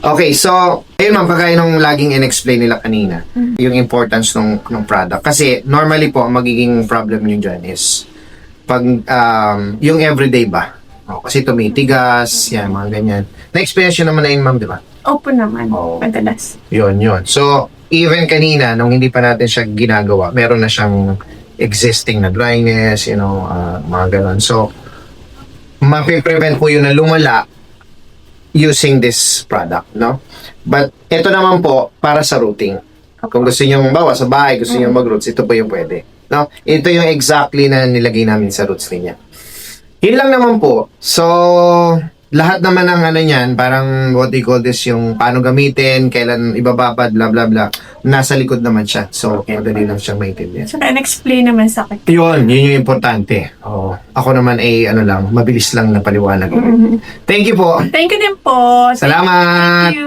Okay, so, ayun ma'am, pagkaya nung laging in-explain nila kanina, yung importance ng product. Kasi, normally po, ang magiging problem nyo dyan is, pag, yung everyday ba? Kasi tumitigas, yan, mga ganyan. Na-experience nyo naman na yun, ma'am, di ba? Opo naman, Oo. madalas. Yun. So, even kanina, nung hindi pa natin siya ginagawa, meron na siyang existing na dryness, mga ganon. So, mapiprevent po yun na lumala using this product, no? But, ito naman po, para sa rooting. Kung gusto nyo bawa sa bahay, gusto nyo mag-roots, ito po yung pwede. No? Ito yung exactly na nilagay namin sa roots niya. Yun lang naman po. So, lahat naman ng ano niyan, parang what they call this, yung paano gamitin, kailan ibababad, bla bla bla. Nasa likod naman siya. So, madali lang siyang maintindihan. So, na-explain naman sa akin. Yun yung importante. Oo. Ako naman ay, mabilis lang na paliwanag. Thank you po. Thank you din po. Salamat! Thank you.